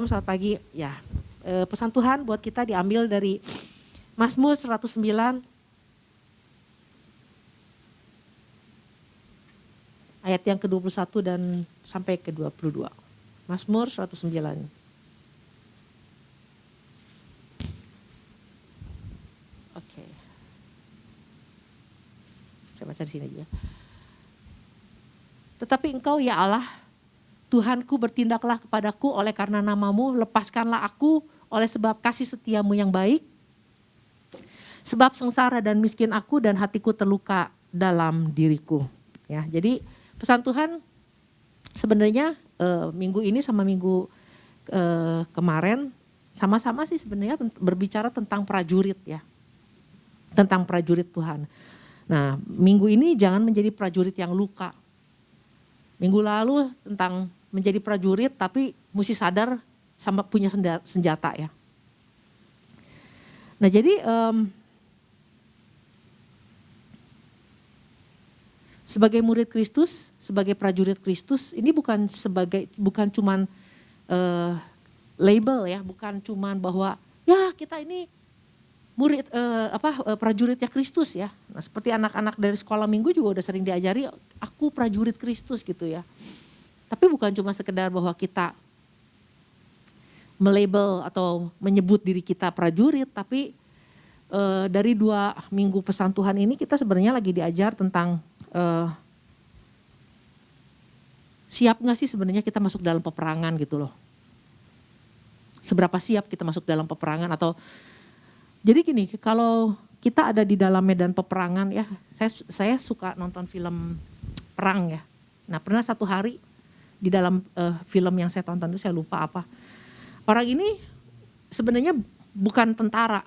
Shalom, selamat pagi. Ya, pesan Tuhan buat kita diambil dari Mazmur 109 ayat yang ke-21 dan sampai ke-22. Mazmur 109. Oke. Saya baca di sini aja. Tetapi Engkau ya Allah, Tuhanku, bertindaklah kepadaku oleh karena namamu, lepaskanlah aku oleh sebab kasih setiamu yang baik. Sebab sengsara dan miskin aku dan hatiku terluka dalam diriku. Ya, jadi pesan Tuhan sebenarnya minggu ini sama minggu kemarin sama-sama sih sebenarnya berbicara tentang prajurit ya. Tentang prajurit Tuhan. Nah, minggu ini jangan menjadi prajurit yang luka. Minggu lalu tentang menjadi prajurit tapi mesti sadar sama punya senjata ya. Nah jadi sebagai murid Kristus, sebagai prajurit Kristus ini bukan cuman label ya, bukan cuman bahwa ya kita ini murid prajuritnya Kristus ya. Nah, seperti anak-anak dari sekolah minggu juga udah sering diajari aku prajurit Kristus gitu ya. Tapi bukan cuma sekedar bahwa kita melabel atau menyebut diri kita prajurit, tapi dari 2 minggu pesan Tuhan ini kita sebenarnya lagi diajar tentang siap gak sih sebenarnya kita masuk dalam peperangan gitu loh. Seberapa siap kita masuk dalam peperangan atau jadi gini, kalau kita ada di dalam medan peperangan ya, saya suka nonton film perang ya. Nah pernah satu hari di dalam film yang saya tonton itu saya lupa apa. Orang ini sebenarnya bukan tentara,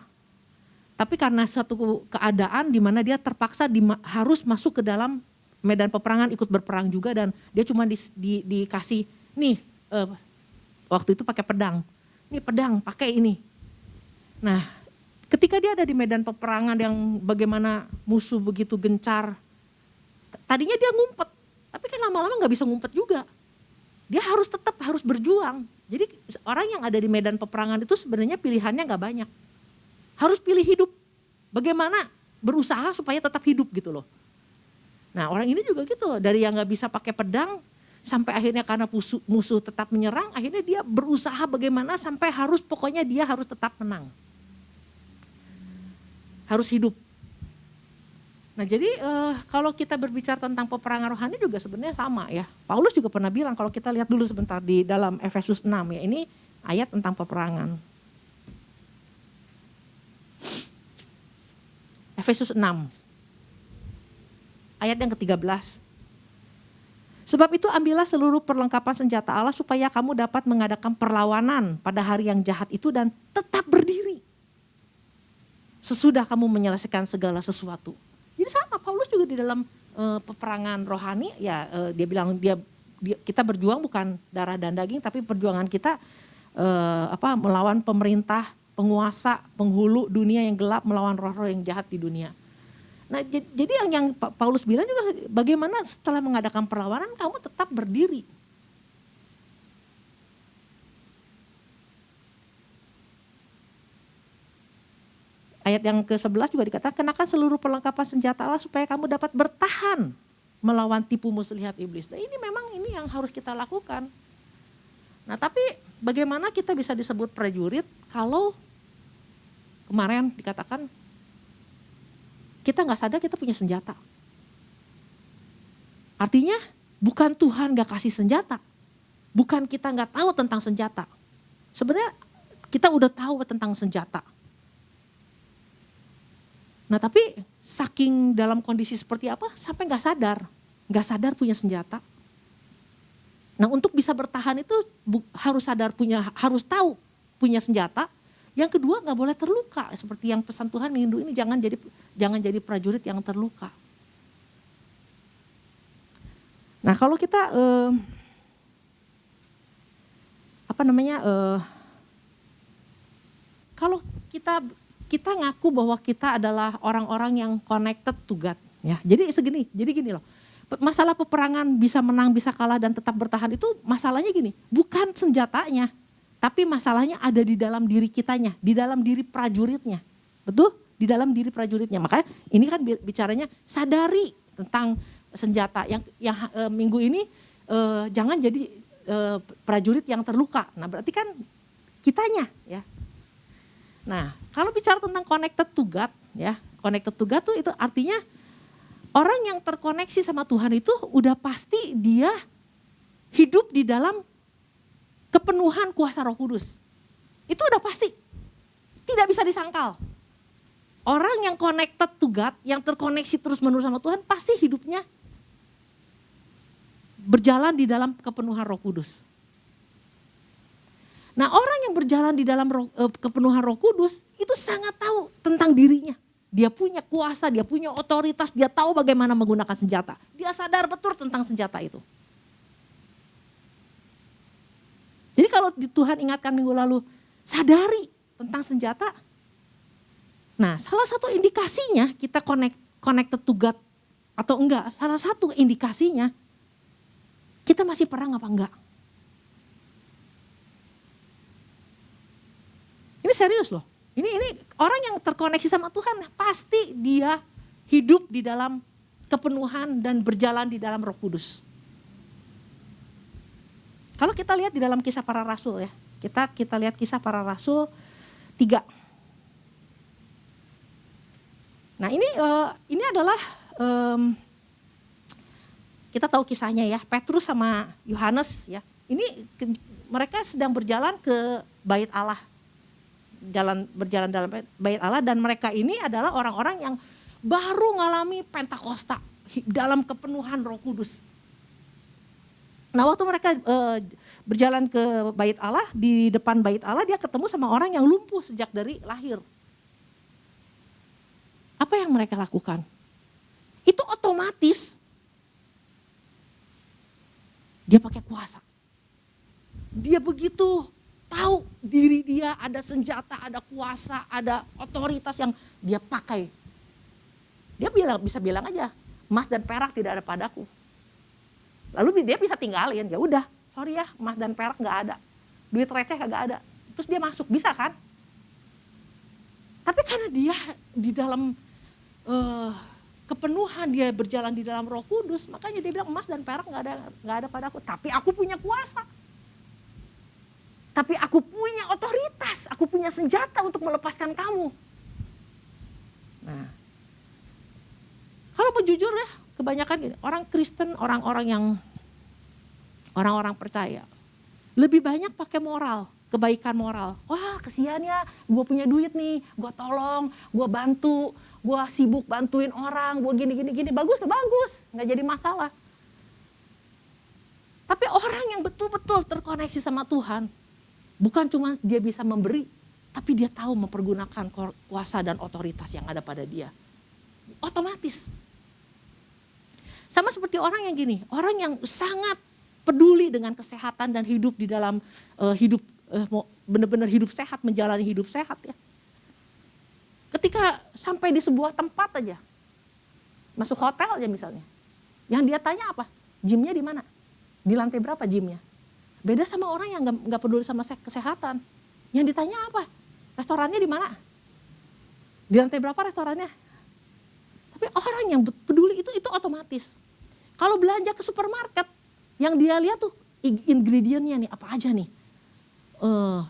tapi karena satu keadaan di mana dia terpaksa harus masuk ke dalam medan peperangan ikut berperang juga dan dia cuma dikasih nih waktu itu pakai pedang. Nih pedang pakai ini. Nah ketika dia ada di medan peperangan yang bagaimana musuh begitu gencar, tadinya dia ngumpet, tapi kan lama-lama gak bisa ngumpet juga. Dia tetap harus berjuang. Jadi orang yang ada di medan peperangan itu sebenarnya pilihannya gak banyak. Harus pilih hidup, bagaimana berusaha supaya tetap hidup gitu loh. Nah orang ini juga gitu, dari yang gak bisa pakai pedang, sampai akhirnya karena musuh tetap menyerang, akhirnya dia berusaha bagaimana sampai pokoknya dia harus tetap menang. Harus hidup. Nah jadi kalau kita berbicara tentang peperangan rohani juga sebenarnya sama ya. Paulus juga pernah bilang, kalau kita lihat dulu sebentar di dalam Efesus 6 ya, ini ayat tentang peperangan. Efesus 6 ayat yang ke-13. Sebab itu ambillah seluruh perlengkapan senjata Allah supaya kamu dapat mengadakan perlawanan pada hari yang jahat itu dan tetap berdiri. Sesudah kamu menyelesaikan segala sesuatu. Jadi sama Paulus juga di dalam peperangan rohani ya dia bilang kita berjuang bukan darah dan daging tapi perjuangan kita melawan pemerintah, penguasa, penghulu dunia yang gelap, melawan roh-roh yang jahat di dunia. Nah jadi yang Paulus bilang juga bagaimana setelah mengadakan perlawanan kamu tetap berdiri. Ayat yang ke-11 juga dikatakan, kenakan seluruh perlengkapan senjata Allah supaya kamu dapat bertahan melawan tipu muslihat iblis. Nah ini memang ini yang harus kita lakukan. Nah tapi bagaimana kita bisa disebut prajurit kalau kemarin dikatakan kita gak sadar kita punya senjata. Artinya bukan Tuhan gak kasih senjata. Bukan kita gak tahu tentang senjata. Sebenarnya kita udah tahu tentang senjata. Nah tapi saking dalam kondisi seperti apa sampai gak sadar punya senjata. Nah untuk bisa bertahan itu harus harus tahu punya senjata. Yang kedua gak boleh terluka seperti yang pesan Tuhan minggu ini jangan jadi prajurit yang terluka. Nah kalau kita kalau kita ngaku bahwa kita adalah orang-orang yang connected to God ya. Jadi gini loh. Masalah peperangan bisa menang, bisa kalah dan tetap bertahan itu masalahnya gini, bukan senjatanya. Tapi masalahnya ada di dalam diri kitanya, di dalam diri prajuritnya. Betul? Di dalam diri prajuritnya. Makanya ini kan bicaranya sadari tentang senjata. Yang minggu ini jangan jadi prajurit yang terluka. Nah berarti kan kitanya ya. Nah kalau bicara tentang connected to God ya. Connected to God tuh itu artinya orang yang terkoneksi sama Tuhan itu udah pasti dia hidup di dalam kepenuhan kuasa Roh Kudus. Itu udah pasti. Tidak bisa disangkal. Orang yang connected to God, yang terkoneksi terus-menerus sama Tuhan, pasti hidupnya berjalan di dalam kepenuhan Roh Kudus. Nah, orang yang berjalan di dalam kepenuhan Roh Kudus itu sangat tahu tentang dirinya. Dia punya kuasa, dia punya otoritas, dia tahu bagaimana menggunakan senjata. Dia sadar betul tentang senjata itu. Jadi kalau Tuhan ingatkan minggu lalu, sadari tentang senjata. Nah salah satu indikasinya kita connected to God atau enggak. Salah satu indikasinya kita masih perang apa enggak. Ini serius loh. Ini orang yang terkoneksi sama Tuhan pasti dia hidup di dalam kepenuhan dan berjalan di dalam Roh Kudus. Kalau kita lihat di dalam Kisah Para Rasul ya, kita lihat Kisah Para Rasul 3. Nah ini adalah kita tahu kisahnya ya, Petrus sama Yohanes ya. Ini mereka sedang berjalan ke Bait Allah, berjalan dalam Bait Allah dan mereka ini adalah orang-orang yang baru ngalami Pentakosta dalam kepenuhan Roh Kudus. Nah waktu mereka berjalan ke Bait Allah, di depan Bait Allah dia ketemu sama orang yang lumpuh sejak dari lahir. Apa yang mereka lakukan? Itu otomatis dia pakai kuasa. Dia begitu tahu diri dia ada senjata, ada kuasa, ada otoritas yang dia pakai. Dia bisa bilang aja, emas dan perak tidak ada padaku. Lalu dia bisa tinggalin, ya udah, sorry ya, emas dan perak nggak ada, duit receh nggak ada. Terus dia masuk, bisa kan? Tapi karena dia di dalam kepenuhan, dia berjalan di dalam Roh Kudus, makanya dia bilang emas dan perak nggak ada padaku. Tapi aku punya kuasa, tapi aku punya otoritas, aku punya senjata untuk melepaskan kamu. Nah, kalau mau jujur ya, kebanyakan gini, orang Kristen, orang-orang percaya lebih banyak pakai moral, kebaikan moral. Wah kesian ya, gue punya duit nih, gue tolong, gue bantu, gue sibuk bantuin orang, gue gini, bagus nggak jadi masalah. Tapi orang yang betul-betul terkoneksi sama Tuhan, bukan cuma dia bisa memberi, tapi dia tahu mempergunakan kuasa dan otoritas yang ada pada dia. Otomatis. Sama seperti orang yang gini, orang yang sangat peduli dengan kesehatan dan hidup di dalam benar-benar hidup sehat, menjalani hidup sehat ya. Ketika sampai di sebuah tempat aja, masuk hotel aja misalnya, yang dia tanya apa? Gymnya di mana? Di lantai berapa gymnya? Beda sama orang yang nggak peduli sama kesehatan. Yang ditanya apa? Restorannya di mana? Di lantai berapa restorannya? Tapi orang yang peduli itu otomatis. Kalau belanja ke supermarket, yang dia lihat tuh ingredientnya nih apa aja nih,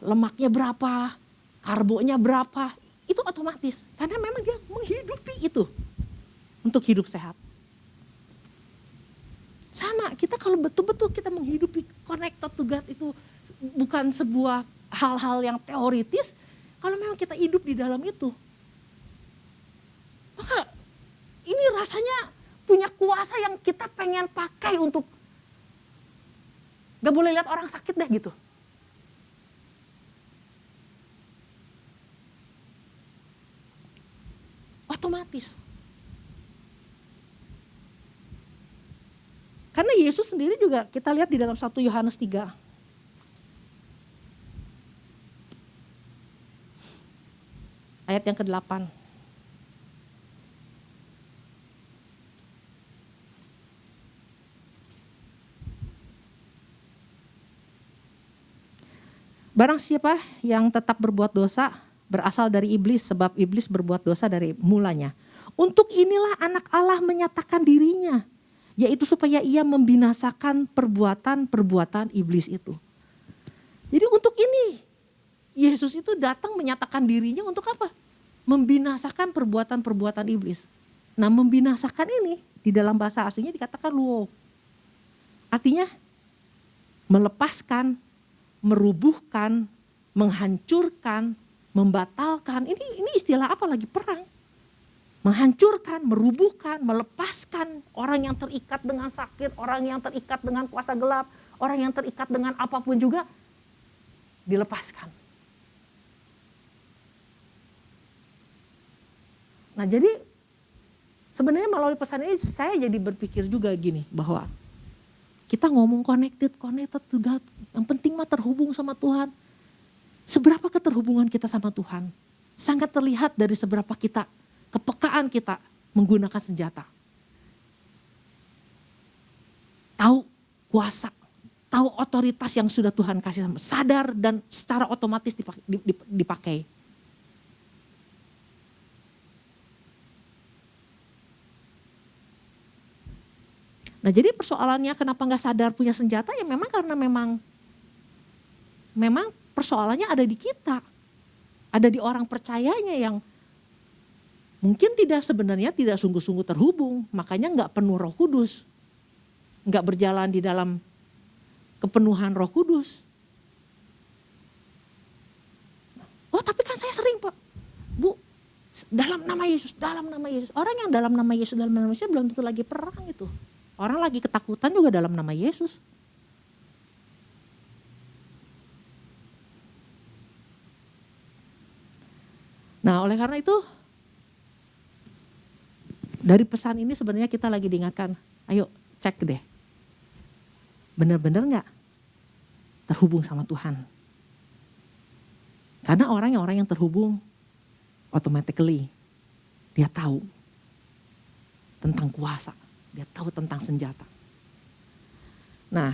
lemaknya berapa, karbonya berapa, itu otomatis. Karena memang dia menghidupi itu untuk hidup sehat. Sama, kita kalau betul-betul kita menghidupi connected to God itu bukan sebuah hal-hal yang teoritis, kalau memang kita hidup di dalam itu, maka ini rasanya punya kuasa yang kita pengen pakai untuk gak boleh lihat orang sakit deh gitu. Otomatis. Karena Yesus sendiri juga kita lihat di dalam 1 Yohanes 3. Ayat yang ke-8. Barang siapa yang tetap berbuat dosa berasal dari iblis, sebab iblis berbuat dosa dari mulanya. Untuk inilah anak Allah menyatakan dirinya, yaitu supaya ia membinasakan perbuatan-perbuatan iblis itu. Jadi untuk ini Yesus itu datang menyatakan dirinya untuk apa? Membinasakan perbuatan-perbuatan iblis. Nah, membinasakan ini di dalam bahasa aslinya dikatakan luo. Artinya melepaskan, merubuhkan, menghancurkan, membatalkan. Ini istilah apa lagi? Perang. Menghancurkan, merubuhkan, melepaskan orang yang terikat dengan sakit, orang yang terikat dengan kuasa gelap, orang yang terikat dengan apapun juga dilepaskan. Nah, jadi sebenarnya melalui pesan ini saya jadi berpikir juga gini, bahwa kita ngomong connected to God, yang penting mah terhubung sama Tuhan. Seberapa keterhubungan kita sama Tuhan sangat terlihat dari seberapa kepekaan kita menggunakan senjata. Tahu kuasa, tahu otoritas yang sudah Tuhan kasih, sadar dan secara otomatis dipakai. Nah, jadi persoalannya kenapa nggak sadar punya senjata, ya memang karena memang persoalannya ada di kita. Ada di orang percayanya yang mungkin sebenarnya tidak sungguh-sungguh terhubung, makanya nggak penuh Roh Kudus. Nggak berjalan di dalam kepenuhan Roh Kudus. Oh, tapi kan saya sering, Pak. Bu, dalam nama Yesus. Orang yang dalam nama Yesus belum tentu lagi perang itu. Orang lagi ketakutan juga dalam nama Yesus. Nah, oleh karena itu, dari pesan ini sebenarnya kita lagi diingatkan, ayo cek deh. Benar-benar gak terhubung sama Tuhan? Karena orang yang terhubung, automatically dia tahu tentang kuasa. Dia tahu tentang senjata. Nah,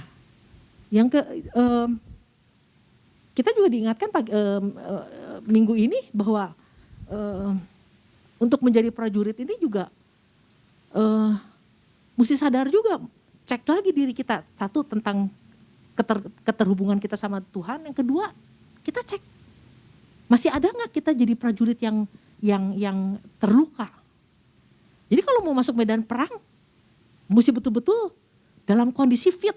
kita juga diingatkan minggu ini bahwa untuk menjadi prajurit ini juga mesti sadar juga, cek lagi diri kita. Satu, tentang keterhubungan kita sama Tuhan. Yang kedua, kita cek masih ada nggak kita jadi prajurit yang terluka. Jadi kalau mau masuk medan perang, mesti betul-betul dalam kondisi fit.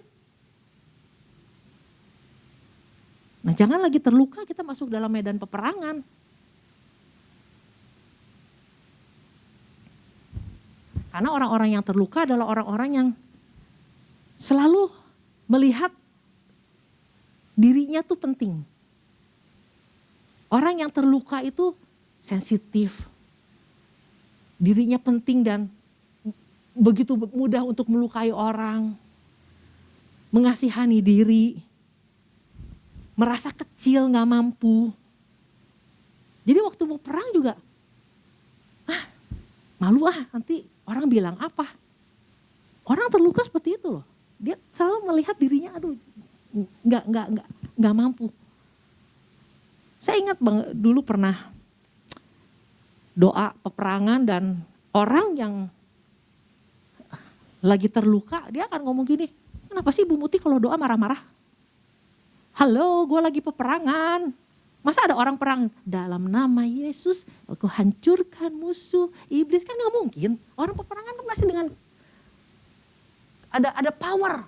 Nah, jangan lagi terluka kita masuk dalam medan peperangan. Karena orang-orang yang terluka adalah orang-orang yang selalu melihat dirinya tuh penting. Orang yang terluka itu sensitif. Dirinya penting dan begitu mudah untuk melukai orang, mengasihani diri, merasa kecil, gak mampu. Jadi waktu mau perang juga, malu nanti orang bilang apa. Orang terluka seperti itu loh. Dia selalu melihat dirinya, aduh gak mampu. Saya ingat dulu pernah doa peperangan dan orang yang lagi terluka, dia akan ngomong gini, kenapa sih Bu Muti kalau doa marah-marah? Halo, gue lagi peperangan. Masa ada orang perang, dalam nama Yesus aku hancurkan musuh iblis, kan gak mungkin. Orang peperangan kan masih dengan ada power.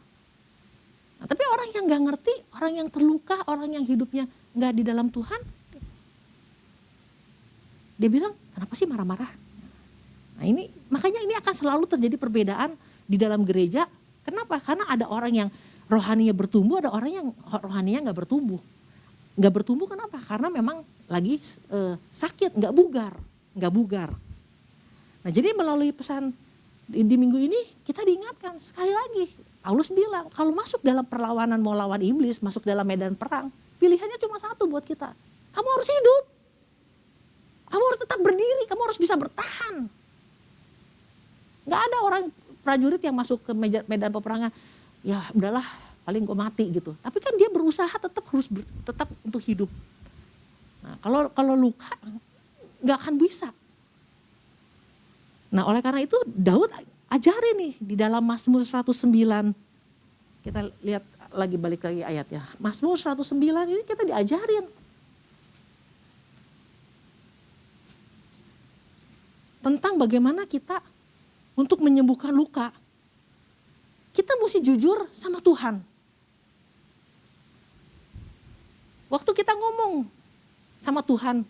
Nah, tapi orang yang gak ngerti, orang yang terluka, orang yang hidupnya gak di dalam Tuhan, dia bilang kenapa sih marah-marah? Nah, makanya ini akan selalu terjadi perbedaan di dalam gereja. Kenapa? Karena ada orang yang rohaninya bertumbuh, ada orang yang rohaninya gak bertumbuh. Gak bertumbuh kenapa? Karena memang lagi sakit, gak bugar. Nah, jadi melalui pesan di minggu ini kita diingatkan sekali lagi. Paulus bilang kalau masuk dalam perlawanan mau lawan iblis, masuk dalam medan perang, pilihannya cuma satu buat kita. Kamu harus hidup. Kamu harus tetap berdiri, kamu harus bisa bertahan. Gak ada orang prajurit yang masuk ke medan peperangan, ya udahlah paling gue mati gitu. Tapi kan dia berusaha tetap untuk hidup. Nah, kalau luka nggak akan bisa. Nah, oleh karena itu Daud ajarin nih di dalam Mazmur 109. Kita lihat balik lagi ayatnya. Mazmur 109 ini kita diajarin tentang bagaimana kita untuk menyembuhkan luka. Kita mesti jujur sama Tuhan. Waktu kita ngomong sama Tuhan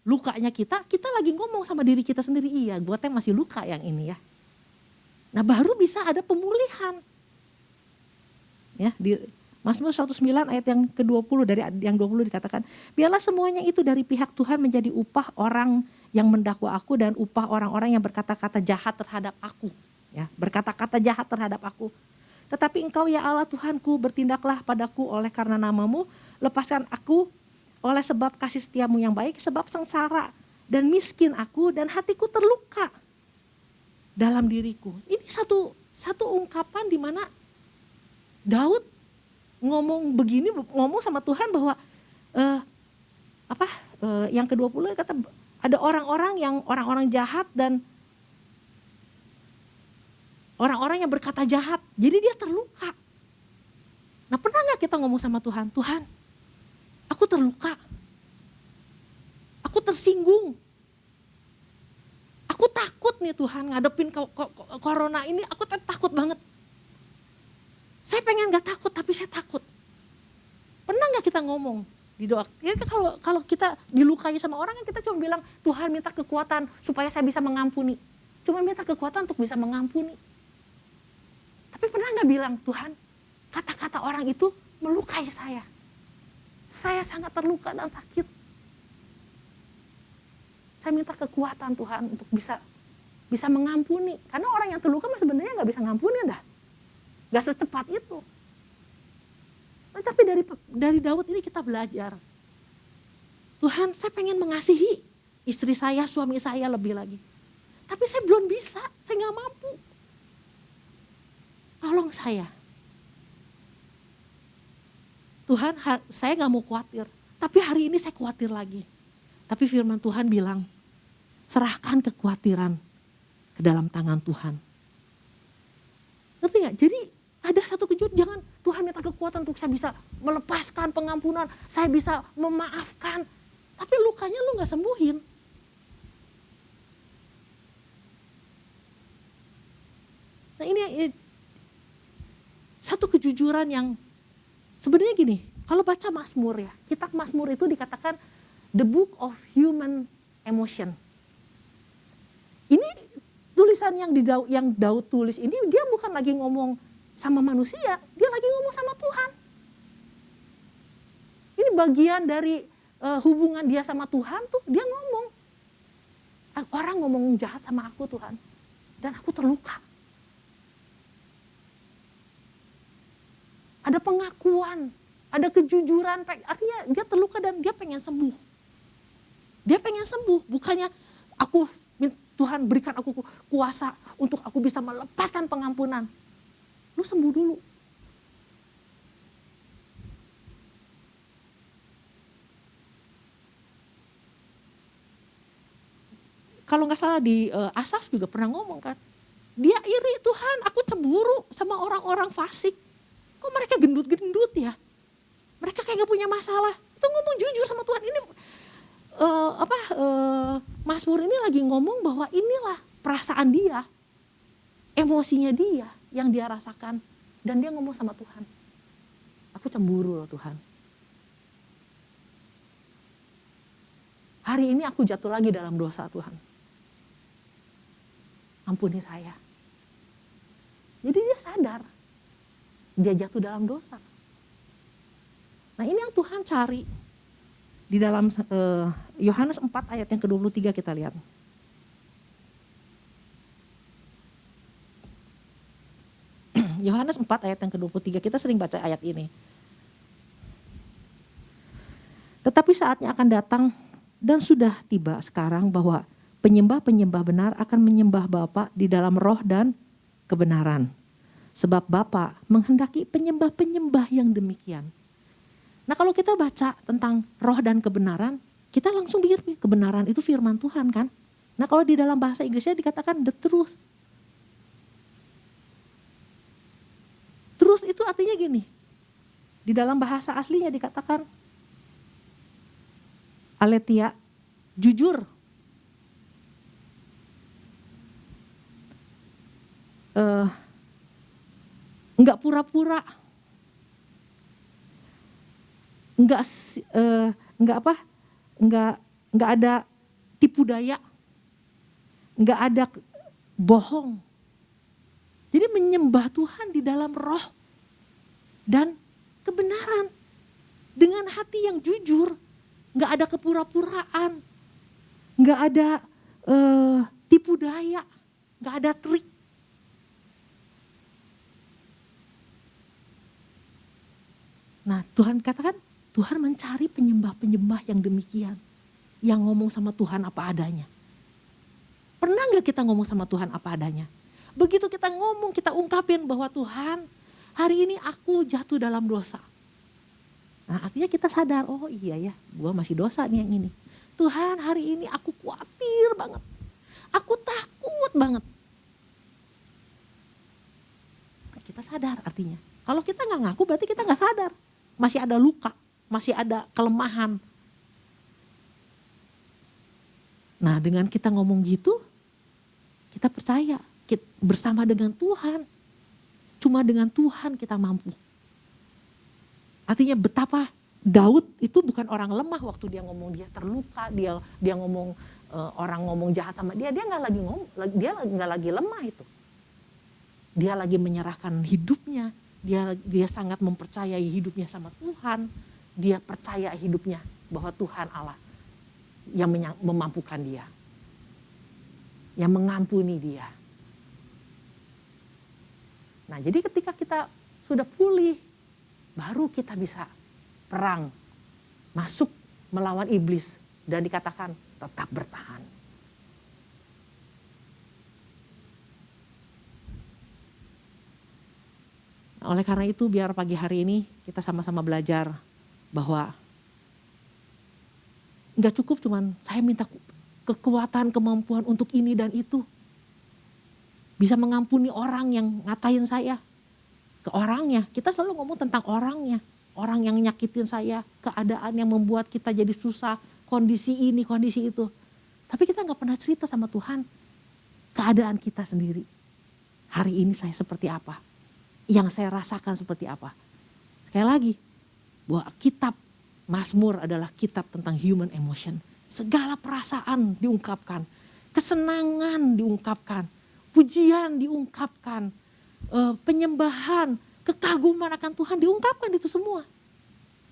lukanya kita lagi ngomong sama diri kita sendiri, iya gue masih luka yang ini ya. Nah baru bisa ada pemulihan. Ya, di Mazmur 109 ayat yang ke-20, dari yang 20 dikatakan, biarlah semuanya itu dari pihak Tuhan menjadi upah orang yang mendakwa aku dan upah orang-orang yang berkata-kata jahat terhadap aku. Ya, berkata-kata jahat terhadap aku. Tetapi engkau ya Allah Tuhanku, bertindaklah padaku oleh karena namamu, lepaskan aku oleh sebab kasih setiamu yang baik, sebab sengsara dan miskin aku dan hatiku terluka dalam diriku. Ini satu ungkapan di mana Daud ngomong begini, ngomong sama Tuhan bahwa yang ke-20 kata ada orang-orang jahat dan orang-orang yang berkata jahat. Jadi dia terluka. Nah pernah gak kita ngomong sama Tuhan, Tuhan aku terluka, aku tersinggung, aku takut nih Tuhan ngadepin corona ini, aku takut banget. Saya pengen gak takut tapi saya takut. Pernah gak kita ngomong di doa? Ya, kalau kita dilukai sama orang kan kita cuma bilang Tuhan minta kekuatan supaya saya bisa mengampuni. Cuma minta kekuatan untuk bisa mengampuni. Tapi pernah gak bilang Tuhan kata-kata orang itu melukai saya. Saya sangat terluka dan sakit. Saya minta kekuatan Tuhan untuk bisa mengampuni. Karena orang yang terluka sebenarnya gak bisa ngampuni dah. Gak secepat itu. Tapi dari Daud ini kita belajar. Tuhan saya pengen mengasihi istri saya, suami saya lebih lagi. Tapi saya belum bisa, saya gak mampu. Tolong saya. Tuhan saya gak mau khawatir. Tapi hari ini saya khawatir lagi. Tapi firman Tuhan bilang, serahkan kekhawatiran ke dalam tangan Tuhan. Ngerti gak? Jadi ada satu kejutan, jangan Tuhan minta kekuatan untuk saya bisa melepaskan pengampunan, saya bisa memaafkan. Tapi lukanya lu gak sembuhin. Nah ini satu kejujuran yang sebenarnya gini, kalau baca Mazmur ya, kitab Mazmur itu dikatakan the book of human emotion. Ini tulisan yang Daud tulis ini, dia bukan lagi ngomong sama manusia, dia lagi ngomong sama Tuhan. Ini bagian dari hubungan dia sama Tuhan tuh, dia ngomong. Orang ngomong jahat sama aku Tuhan, dan aku terluka. Ada pengakuan, ada kejujuran, artinya dia terluka dan dia pengen sembuh. Dia pengen sembuh, bukannya Tuhan berikan aku kuasa untuk aku bisa melepaskan pengampunan. Lu sembuh dulu. Kalau nggak salah di Asaf juga pernah ngomong kan, dia iri Tuhan, aku cemburu sama orang-orang fasik. Kok mereka gendut-gendut ya? Mereka kayak gak punya masalah. Itu ngomong jujur sama Tuhan. Ini Mazmur ini lagi ngomong bahwa inilah perasaan dia, emosinya dia yang dia rasakan. Dan dia ngomong sama Tuhan, aku cemburu loh Tuhan. Hari ini aku jatuh lagi dalam dosa Tuhan. Ampuni saya. Jadi dia sadar, dia jatuh dalam dosa. Nah ini yang Tuhan cari. Di dalam Yohanes 4 ayat yang ke-23 kita lihat. Yohanes 4 ayat yang ke-23, kita sering baca ayat ini. Tetapi saatnya akan datang dan sudah tiba sekarang bahwa penyembah-penyembah benar akan menyembah Bapa di dalam roh dan kebenaran. Sebab Bapa menghendaki penyembah-penyembah yang demikian. Nah kalau kita baca tentang roh dan kebenaran, kita langsung pikir kebenaran itu firman Tuhan kan. Nah kalau di dalam bahasa Inggrisnya dikatakan the truth. Truth itu artinya gini, di dalam bahasa aslinya dikatakan aletheia, jujur. Enggak pura-pura. Enggak ada tipu daya. Enggak ada bohong. Jadi menyembah Tuhan di dalam roh dan kebenaran. Dengan hati yang jujur. Enggak ada kepura-puraan. Enggak ada tipu daya. Enggak ada trik. Nah Tuhan katakan, Tuhan mencari penyembah-penyembah yang demikian. Yang ngomong sama Tuhan apa adanya. Pernah gak kita ngomong sama Tuhan apa adanya? Begitu kita ngomong, kita ungkapin bahwa Tuhan, hari ini aku jatuh dalam dosa. Nah artinya kita sadar, oh iya ya, gue masih dosa nih yang ini. Tuhan hari ini aku khawatir banget. Aku takut banget. Kita sadar artinya. Kalau kita gak ngaku berarti kita gak sadar. Masih ada luka, masih ada kelemahan. Nah dengan kita ngomong gitu, kita percaya bersama dengan Tuhan. Cuma dengan Tuhan kita mampu. Artinya betapa Daud itu bukan orang lemah waktu dia ngomong dia terluka, dia ngomong orang ngomong jahat sama dia nggak lagi ngomong, dia nggak lagi lemah itu. Dia lagi menyerahkan hidupnya. Dia sangat mempercayai hidupnya sama Tuhan. Dia percaya hidupnya bahwa Tuhan Allah yang memampukan dia. Yang mengampuni dia. Nah jadi ketika kita sudah pulih, baru kita bisa perang. Masuk melawan iblis dan dikatakan tetap bertahan. Oleh karena itu biar pagi hari ini kita sama-sama belajar bahwa gak cukup cuman saya minta kekuatan, kemampuan untuk ini dan itu. Bisa mengampuni orang yang ngatain saya. Ke orangnya, kita selalu ngomong tentang orangnya. Orang yang nyakitin saya, keadaan yang membuat kita jadi susah, kondisi ini, kondisi itu. Tapi kita gak pernah cerita sama Tuhan keadaan kita sendiri. Hari ini saya seperti apa? Yang saya rasakan seperti apa. Sekali lagi, bahwa kitab Mazmur adalah kitab tentang human emotion. Segala perasaan diungkapkan, kesenangan diungkapkan, pujian diungkapkan, penyembahan, kekaguman akan Tuhan diungkapkan itu semua.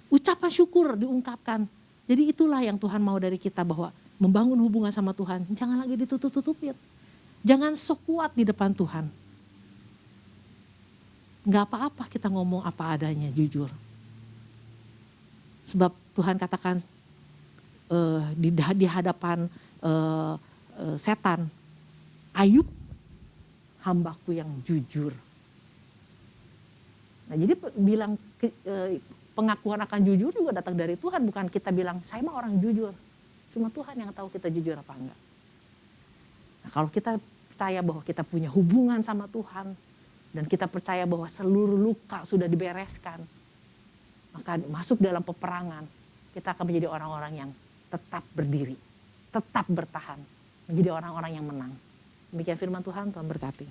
Ucapan syukur diungkapkan. Jadi itulah yang Tuhan mau dari kita bahwa membangun hubungan sama Tuhan. Jangan lagi ditutup-tutupin. Jangan sok kuat di depan Tuhan. Gak apa-apa kita ngomong apa adanya, jujur. Sebab Tuhan katakan di hadapan setan, Ayub hambaku yang jujur. Nah jadi bilang pengakuan akan jujur juga datang dari Tuhan. Bukan kita bilang saya mah orang jujur. Cuma Tuhan yang tahu kita jujur apa enggak. Nah kalau kita percaya bahwa kita punya hubungan sama Tuhan. Dan kita percaya bahwa seluruh luka sudah dibereskan. Maka masuk dalam peperangan. Kita akan menjadi orang-orang yang tetap berdiri. Tetap bertahan. Menjadi orang-orang yang menang. Demikian firman Tuhan, Tuhan berkati.